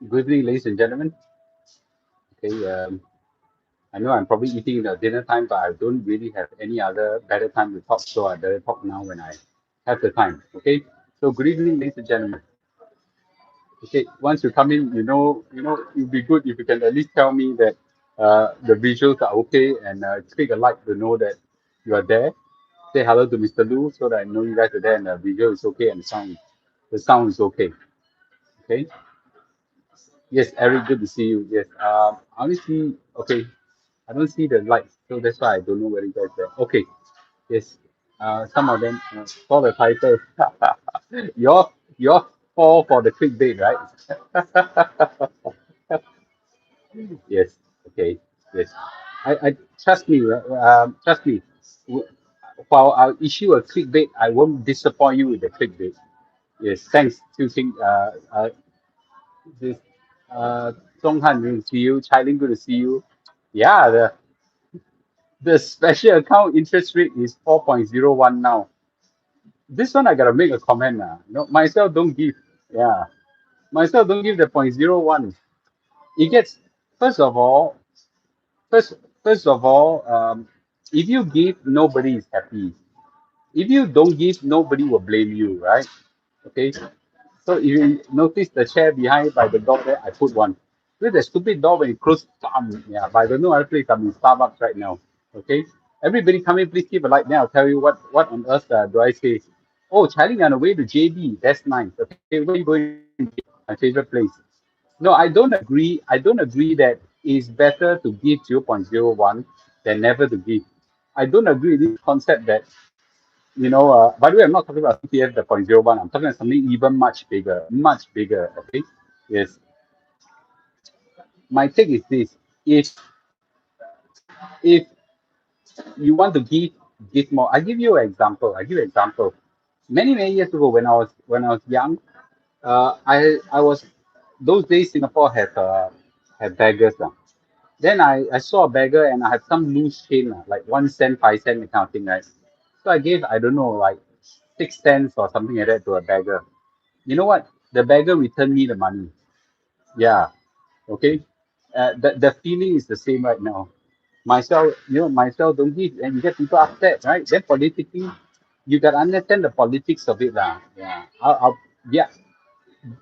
Good evening, ladies and gentlemen. Okay, I know I'm probably eating the dinner time, but I don't really have any other better time to talk, so I better talk now when I have the time. Okay, so good evening, ladies and gentlemen. Okay, once you come in, it'd be good if you can at least tell me that the visuals are okay and click a like to know that you are there. Say hello to Mr. Lu so that I know you guys are there and the visual is okay and the sound is okay. Okay. Yes, Eric, good to see you. Yes. I only see okay. I don't see the lights, so that's why I don't know whether you guys there. Okay. Yes. Some of them for the title. Your fall for the clickbait, right? Yes. Okay. Yes. I trust me. Trust me. W- While I'll issue a clickbait, I won't disappoint you with the clickbait. Yes. Thanks, Chu Ting. This Zhong Han, good to see you. Chai Ling, good to see you. Yeah, the special account interest rate is 4.01 now. This one I gotta make a comment now. Myself don't give. Yeah, myself don't give the 0.01. It gets first of all, first first of all, if you give, nobody is happy. If you don't give, nobody will blame you, right? Okay. So if you notice the chair behind by the door there, I put one. With the stupid door when it closed, bam, yeah. But I don't know other place. I'm in Starbucks right now. Okay. Everybody come in, please keep a light. Then I'll tell you what on earth do I say. Oh, Charlie on the way to JB. That's nice. Okay, where are you going? My favorite place. No, I don't agree. I don't agree that it's better to give 0.01 than never to give. I don't agree with this concept that by the way, I'm not talking about CPF, the 0.01. I'm talking about something even much bigger, much bigger. Okay. Yes. My take is this. If you want to give more. I give you an example. I give you an example. Many years ago when I was young, I was those days Singapore had beggars. Then I saw a beggar and I had some loose change, like 1 cent, 5 cent, that kind of thing, right? So I gave, I don't know, like 6 cents or something like that to a beggar. You know what? The beggar returned me the money. Yeah. Okay. The feeling is the same right now. Myself don't give, and you get people upset, right? Then politically, you got to understand the politics of it, lah. Yeah. Yeah.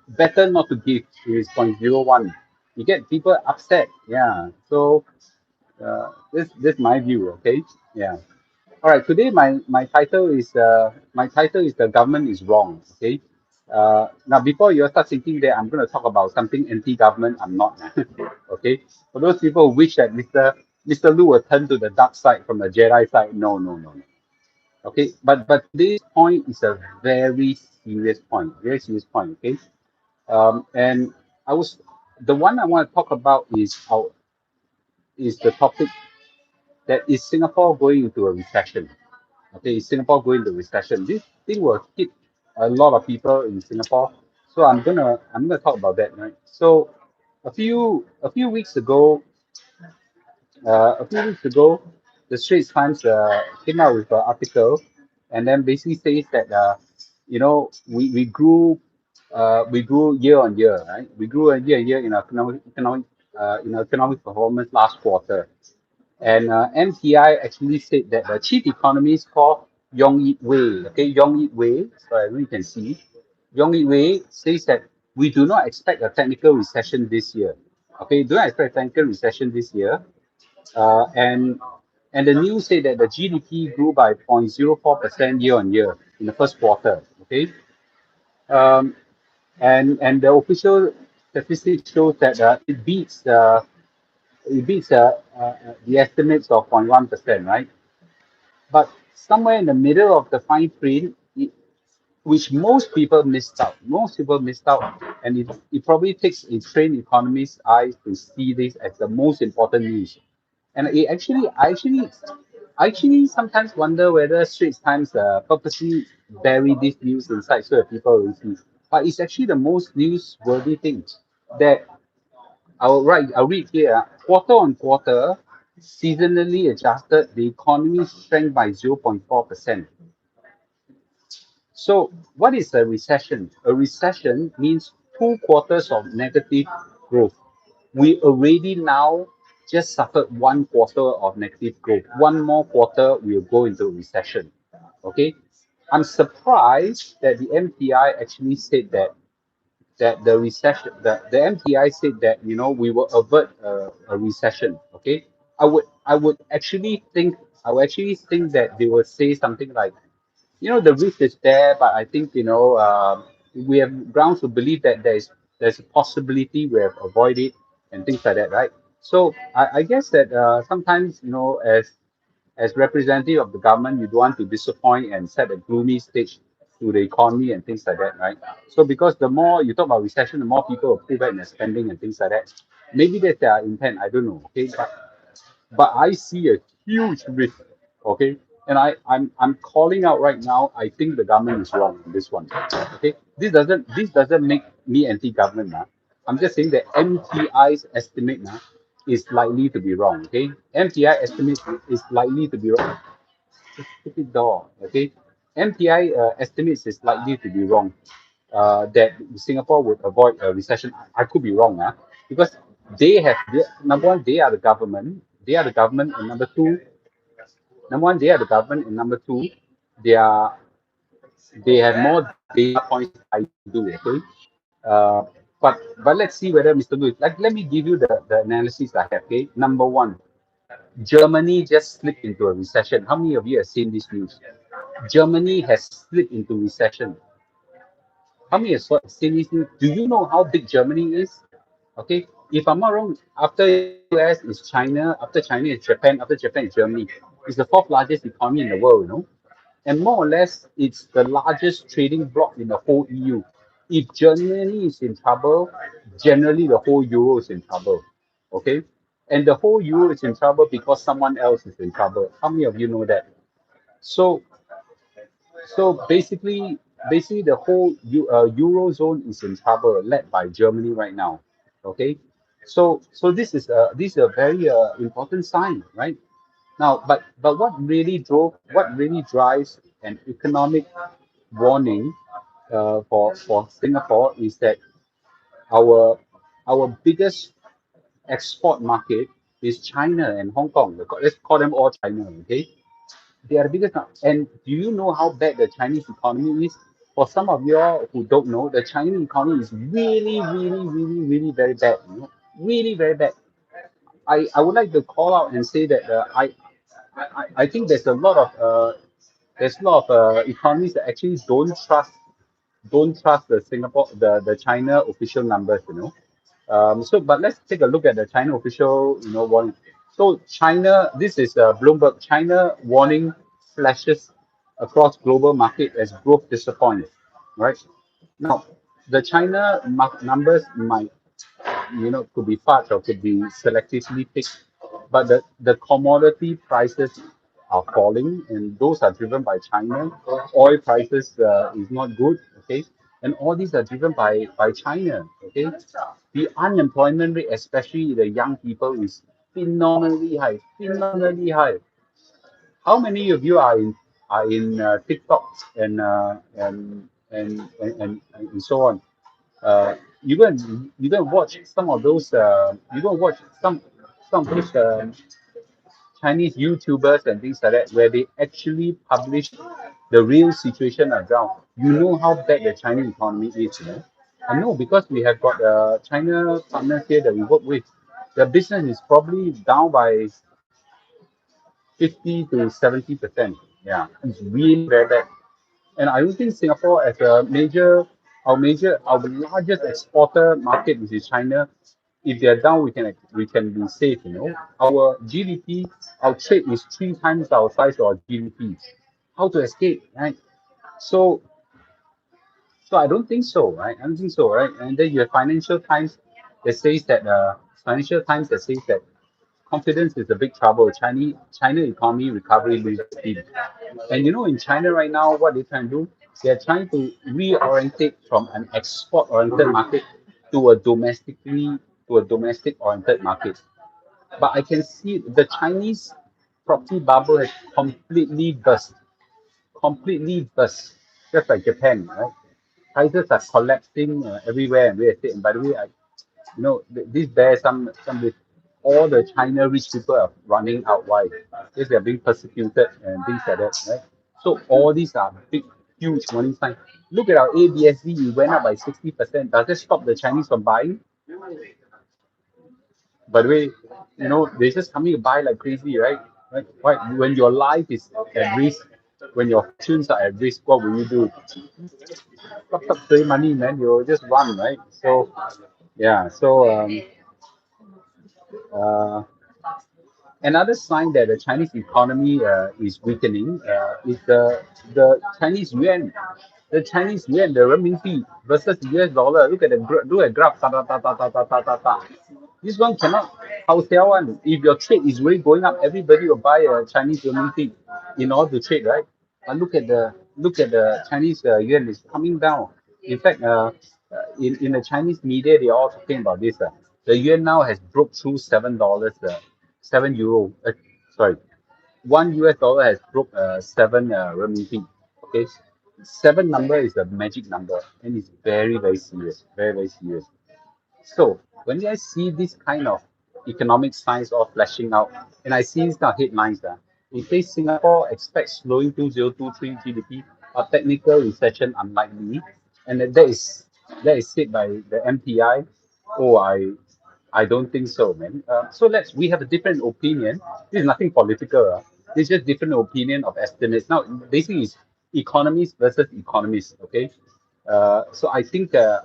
Better not to give if it's 0.01. You get people upset. Yeah. So this my view. Okay. Yeah. All right, today my title is the government is wrong. Okay. Now before you start thinking that I'm going to talk about something anti-government, I'm not. Okay. For those people who wish that Mr. Lu will turn to the dark side from the Jedi side, no, no, no, no. Okay. But today's point is a very serious point. Very serious point. Okay. And I was the one I want to talk about is the topic that is Singapore going into a recession. Okay, is Singapore going into recession? This thing will hit a lot of people in Singapore. So I'm gonna talk about that, right? So a few weeks ago, the Straits Times came out with an article, and then basically says that we grew year on year, right? We grew year on year in our economic performance last quarter. And MTI actually said that the chief economist called Yong Yit Wei, okay, Yong Yit Wei, so I know you can see, Yong Yit Wei says that we do not expect a technical recession this year. Okay, do not expect a technical recession this year. And the news say that the GDP grew by 0.04% year on year in the first quarter. Okay, um, and the official statistics shows that it beats the estimates of 0.1%, right? But somewhere in the middle of the fine print, which most people missed out, and it probably takes a trained economist's eyes to see this as the most important news. And I actually sometimes wonder whether Straits Times purposely bury this news inside so that people will see. But it's actually the most newsworthy thing that I'll read here. Quarter on quarter, seasonally adjusted, the economy shrank by 0.4%. So, what is a recession? A recession means 2 quarters of negative growth. We already now just suffered 1 quarter of negative growth. One more quarter, we'll go into recession. Okay, I'm surprised that the MPI actually said that the recession, the MPI said that we will avert a recession. Okay, I would actually think that they will say something like, the risk is there, but I think we have grounds to believe that there's a possibility we have avoided it and things like that, right? So I guess that sometimes as representative of the government, you don't want to disappoint and set a gloomy stage to the economy and things like that, right? So because the more you talk about recession, the more people will pull back their spending and things like that. Maybe that's their intent. I don't know. Okay, but I see a huge risk. Okay, and I'm calling out right now. I think the government is wrong on this one. Okay, this doesn't make me anti-government. I'm just saying that MTI's estimate is likely to be wrong. Okay, MTI estimate is likely to be wrong. Stupid door. Okay, MTI estimates is likely to be wrong. That Singapore would avoid a recession. I could be wrong, because number one, they are the government. They are the government, and number one, they are the government, and number two, they are they have more data points than I do. Okay, uh, but let's see whether Mr. Louis, like, let me give you the analysis I have. Okay, number one, Germany just slipped into a recession. How many of you have seen this news? Germany has slipped into recession. How many have seen this news? Do you know how big Germany is? Okay, if I'm not wrong, after US is China, after China is Japan, after Japan is Germany. It's the fourth largest economy in the world. And more or less, it's the largest trading bloc in the whole EU. If Germany is in trouble, generally the whole euro is in trouble. Okay, and the whole euro is in trouble because someone else is in trouble. How many of you know that? So basically, the whole eurozone is in trouble, led by Germany right now. Okay, so this is a very important sign, right? Now, but what really drives an economic warning for Singapore is that our our biggest export market is China and Hong Kong. Let's call them all China. Okay, they are the biggest. And do you know how bad the Chinese economy is? For some of you all who don't know, the Chinese economy is really, really, really, really very bad. Really very bad. I would like to call out and say that I think there's a lot of economies that actually don't trust the China official numbers. But let's take a look at the China official warning. So China, this is Bloomberg. China warning flashes across global market as growth disappoints. Right now, the China numbers might could be fudged or could be selectively picked. But the commodity prices are falling, and those are driven by China. Oil prices is not good, okay, and all these are driven by China, okay. The unemployment rate, especially the young people, is phenomenally high, phenomenally high. How many of you are in TikTok and so on? You don't watch some of those. You don't watch some of those Chinese YouTubers and things like that, where they actually publish the real situation on ground. You know how bad the Chinese economy is. I know because we have got China partners here that we work with. The business is probably down by 50 to 70%. Yeah, it's really very bad. And I don't think Singapore as our largest exporter market, which is China, if they're down, we can be safe. Our GDP, our trade is 3 times our size of our GDP. How to escape, right? So so I don't think so, right? I don't think so, right? And then you have Financial Times that says that confidence is a big trouble. China economy recovery loses steam. And in China right now, what they're trying to do, they're trying to reorientate from an export-oriented market to a domestic-oriented market. But I can see the Chinese property bubble has completely burst, just like Japan, right? Prices are collapsing everywhere in real estate. And by the way, This bear some with all the China rich people are running out. Why? Because they are being persecuted and things like that, right? So all these are big, huge warning signs. Look at our ABSD, it went up by 60%. Does that stop the Chinese from buying? By the way, they're just coming to buy like crazy, right? Right? When your life is at risk, when your fortunes are at risk, what will you do? Stop saving money, man. You'll just run, right? So yeah. Uh, Another sign that the Chinese economy is weakening is the Chinese yuan. The Chinese yuan, the renminbi versus the US dollar. Look at the do a graph. Ta, ta, ta, ta, ta, ta, ta, ta, ta. This one cannot house one. If your trade is really going up, everybody will buy a Chinese renminbi in order to trade, right? But look at the Chinese yuan is coming down. In fact, in the Chinese media, they are all talking about this. The yuan now has broke through $7. 7 euro. Sorry, $1 has broke 7 renminbi. Okay, seven number is a magic number, and it's very very serious, very very serious. So when I see this kind of economic signs all flashing out, and I see these kind of headlines, it says Singapore expects slowing 2023 GDP, a technical recession unlikely, and that is said by the MPI. Oh, I don't think so, man. So we have a different opinion. This is nothing political. This is just different opinion of estimates. Now, basically, it's economists versus economists. Okay, so I think there's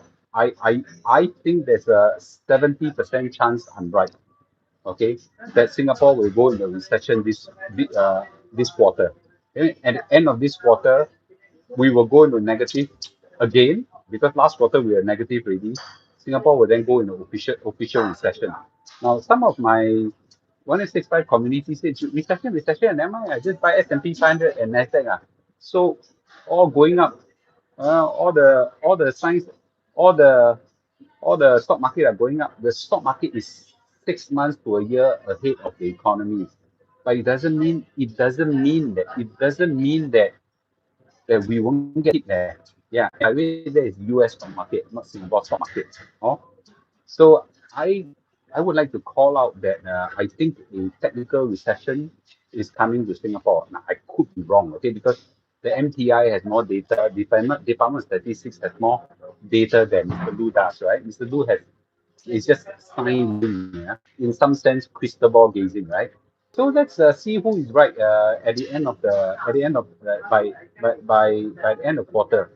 a 70% chance I'm right. Okay, that Singapore will go into recession this quarter. Okay? At the end of this quarter, we will go into negative again because last quarter we were negative already. Singapore will then go into official recession. Now, some of my 165 community said recession, never mind. I just buy S&P 500 and Nasdaq. So all going up, all the signs, all the all the stock market are going up. The stock market is 6 months to a year ahead of the economy, but it doesn't mean that we won't get hit there. Yeah, by the way, that is US stock market, not Singapore stock market. Oh, so I would like to call out that I think a technical recession is coming to Singapore. Now, I could be wrong, okay, because the MTI has more data, Department of Statistics has more data than Mr. Lu does, right? Mr. Lu is just sign reading, yeah? In some sense, crystal ball gazing, right? So let's see who is right at the end of by the end of quarter.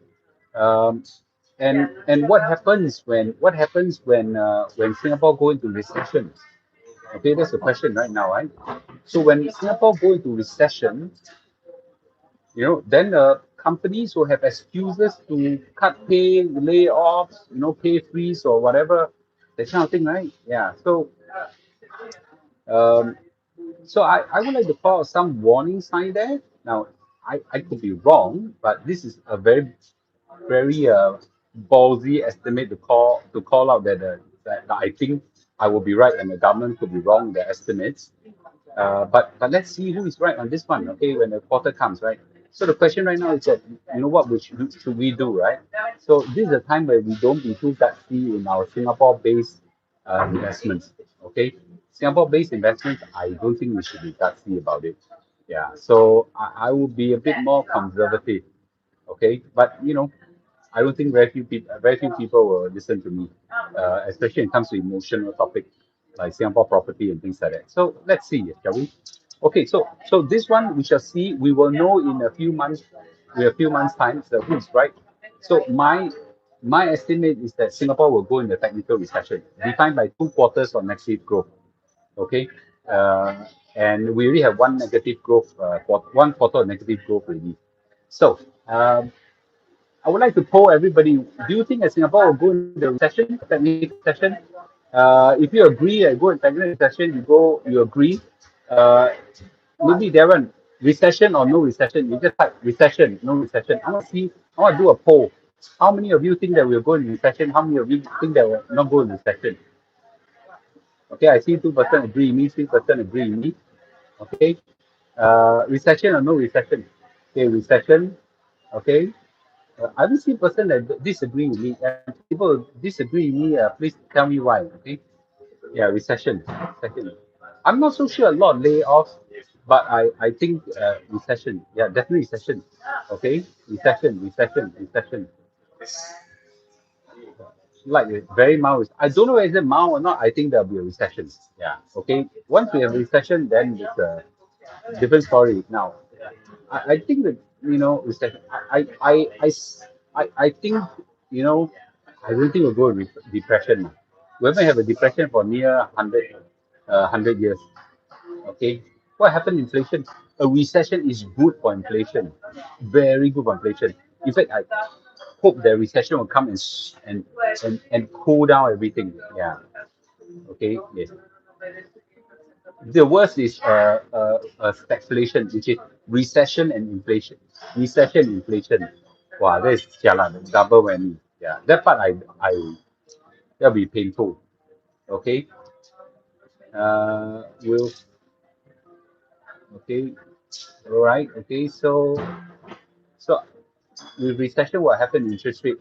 Um, and what happens when Singapore go into recession? Okay, that's the question right now, right? So when Singapore go into recession, then companies will have excuses to cut pay, lay offs, pay freeze or whatever, that kind of thing, right? Yeah. Um, so I would like to call some warning sign there. Now, I could be wrong, but this is a very very ballsy estimate to call out that I think I will be right and the government could be wrong in their estimates. But let's see who is right on this one. Okay, when the quarter comes, right? So the question right now is that what should we do, right? So this is a time where we don't be too gutsy in our Singapore-based investments. Okay, Singapore-based investments, I don't think we should be gutsy about it. Yeah, so I will be a bit more conservative. Okay, but I don't think very few people will listen to me, especially when it comes to emotional topic like Singapore property and things like that. So let's see, shall we? Okay, so this one we shall see. We will know in a few months, time, so who's right. So my estimate is that Singapore will go in the technical recession, defined by 2 quarters of negative growth. Okay, and we already have one negative growth, 1 quarter of negative growth already. So I would like to poll everybody. Do you think that Singapore will go into the recession, technical recession? If you agree that go into technical recession, you agree. Uh, Maybe Darren, recession or no recession? You just type recession, no recession. I want to do a poll. How many of you think that we'll go in recession? How many of you think that we'll not go in recession? Okay, I see 2% agree with me, 3% agree with me. Okay. Recession or no recession? Okay, recession. Okay. I haven't seen person that disagree with me. And people disagree with me. Please tell me why. Okay. Yeah, recession. Recession. I'm not so sure a lot of layoffs, but I think recession. Yeah, definitely recession. Okay, recession, recession, recession. Like very mild. I don't know whether it's mild or not. I think there'll be a recession. Yeah. Okay. Once we have a recession, then it's a different story. Now, I think that recession. I think you know I don't think we'll go depression. We haven't have a depression for near 100 years. Okay, what happened? Inflation. A recession is good for inflation. Very good for inflation. In fact, I hope the recession will come and cool down everything. Yeah. Okay. Yes. The worst is stagflation, which is recession and inflation. Recession, inflation. Wow, that is jialat, double whammy. Yeah, that part that'll be painful. Okay. Will okay. All right. Okay. So with recession, what happened in interest rate?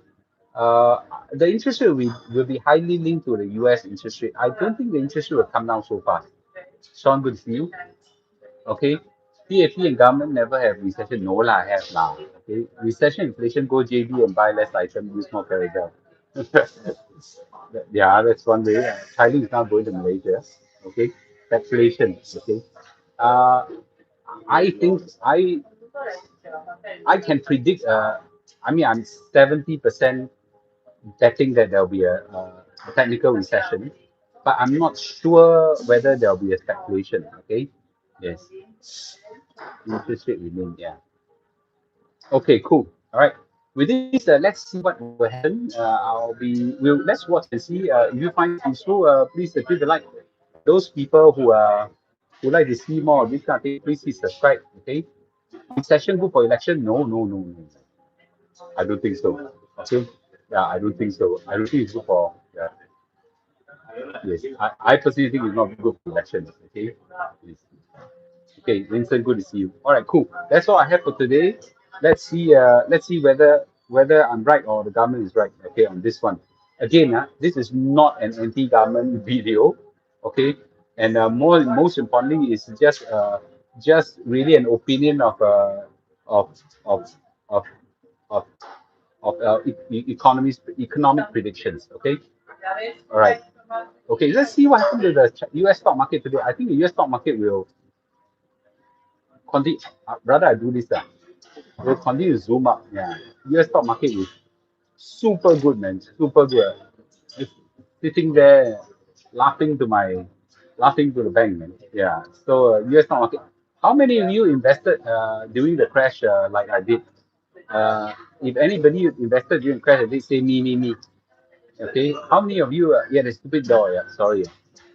Uh, the interest rate will be highly linked to the US interest rate. I don't think the interest rate will come down so fast. Sean, good to see you. Okay. PAP and government never have recession. No lah, have lah. Okay. Recession, inflation, go JB and buy less item, use more Carousel. Yeah, that's one way. China is now going to Malaysia. Okay. Taxation. Okay. Uh, I think I can predict. I mean, I'm 70% betting that there'll be a technical recession, but I'm not sure whether there'll be a speculation. Okay. Yes. Interest rate remain. Yeah. Okay, cool. All right. With this, let's see what will happen. Let's watch and see. If you find it useful, please click the like. Those people who like to see more of this kind of thing, please hit subscribe. Okay. Recession good for election? No, no, no, no. I don't think so. Okay. Yeah, I don't think so. I don't think it's good for. Yeah. Yes, I personally think it's not good for elections. Okay. Yes. Okay, Vincent, good to see you. All right, cool. That's all I have for today. Let's see whether I'm right or the government is right. Okay, on this one. Again, this is not an anti-government video. Okay, and most importantly, is just really an opinion of of of of economic predictions. Okay. All right. Okay. Let's see what happened to the U.S. stock market today. I think the U.S. stock market will continue. Rather, I do this. Will continue to zoom up. Yeah. U.S. stock market is super good, man. Super good. Just sitting there laughing to the bank, man. Yeah. So U.S. stock market. How many of you invested during the crash like I did? If anybody invested during the crash, they say me. Okay. How many of you? Yeah, the stupid door. Yeah. Sorry.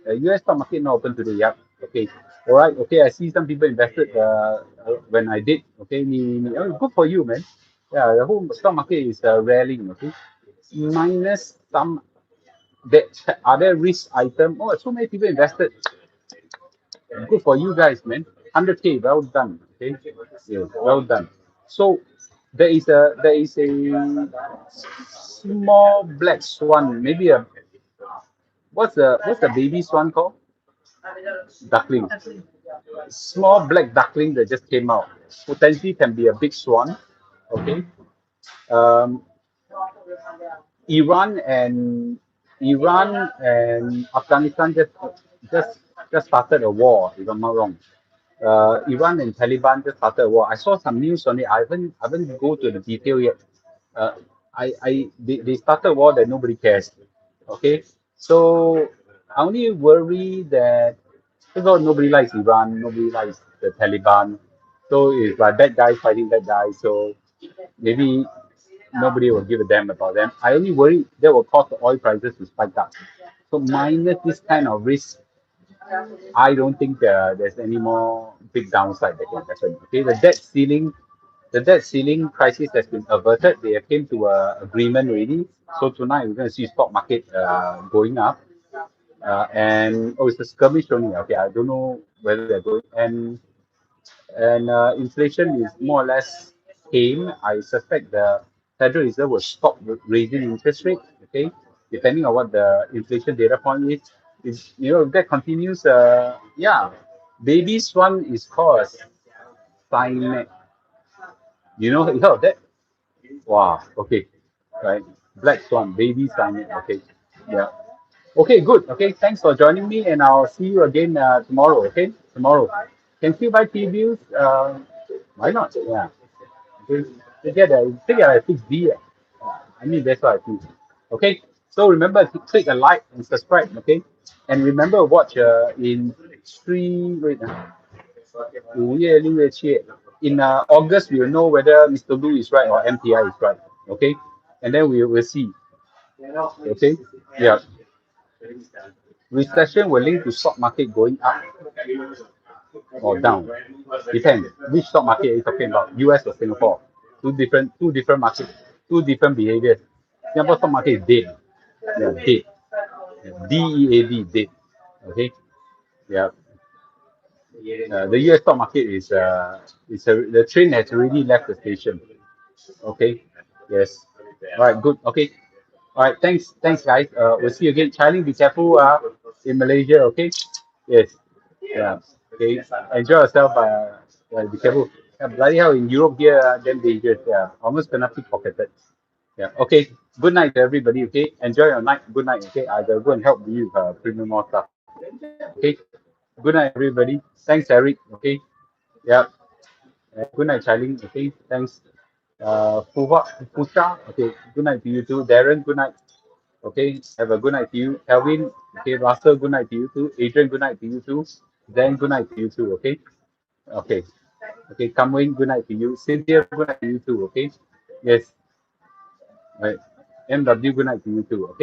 U.S. stock market not open today. Yeah. Okay. All right. Okay. I see some people invested when I did. Okay. Me. Oh, good for you, man. Yeah. The whole stock market is rallying. Okay. Minus some that other risk item. Oh, so many people invested. Good for you guys, man. 100K. Well done. Okay. Yeah. Well done. So there is a small black swan. Maybe a what's the baby swan called? Duckling. Small black duckling that just came out. Potentially can be a big swan. Okay. Um, Iran and Afghanistan just just started a war, if I'm not wrong. Iran and Taliban just started a war. I saw some news on it. I haven't go to the detail yet. Uh, they started a war that nobody cares. Okay, so I only worry that first of all nobody likes Iran, nobody likes the Taliban. So it's like bad guys fighting bad guys. So maybe nobody will give a damn about them. I only worry that will cause the oil prices to spike up. So minus this kind of risk, I don't think there's any more big downside that can happen. Okay, the debt ceiling crisis has been averted. They have came to a agreement already. So tonight we're going to see stock market going up. And oh, it's a skirmish only. Okay, I don't know whether they're going. And inflation is more or less tame. I suspect the Federal Reserve will stop raising interest rate. Okay, depending on what the inflation data point is. Is if that continues, yeah, baby's one is called Cynet. You heard of that? Wow. Okay. Right. Black Swan, baby Cynet. Okay. Yeah. Okay. Good. Okay. Thanks for joining me, and I'll see you again tomorrow. Okay. Tomorrow. Can you buy TVs? Why not? Yeah. Okay. Take a 6D. I mean, that's what I think. Okay. So remember to click a like and subscribe. Okay. And remember, watch in three. Wait. 5月、6月、7月. In August, we will know whether Mr. Lu is right or MPI is right. Okay, and then we will see. Okay, yeah. Recession will link to stock market going up or down. Depends which stock market are you talking about, US or Singapore. Two different markets, two different behaviors. Singapore stock market is dead. Yeah, dead. DEAD, dead. Okay, yeah. The US stock market the train has already left the station. Okay. Yes. All right. Good. Okay. All right. Thanks, guys. We'll see you again. Charlie, be careful. In Malaysia. Okay. Yes. Yeah. Okay. Enjoy yourself. Be careful. Bloody hell in Europe here, damn dangerous. Yeah. Almost gonna pickpocketed. Yeah. Okay. Good night to everybody. Okay. Enjoy your night. Good night. Okay. I will go and help you premium more stuff. Okay. Good night, everybody. Thanks, Eric. Okay. Yeah. Good night, Charlie. Okay. Thanks. Pusha. Okay. Good night to you too. Darren. Good night. Okay. Have a good night to you. Kelvin. Okay. Russell. Good night to you too. Adrian. Good night to you too. Dan. Good night to you too. Okay. Okay. Okay. Kamwin. Good night to you. Cynthia. Good night to you too. Okay. Yes. Right. MW. Good night to you too. Okay.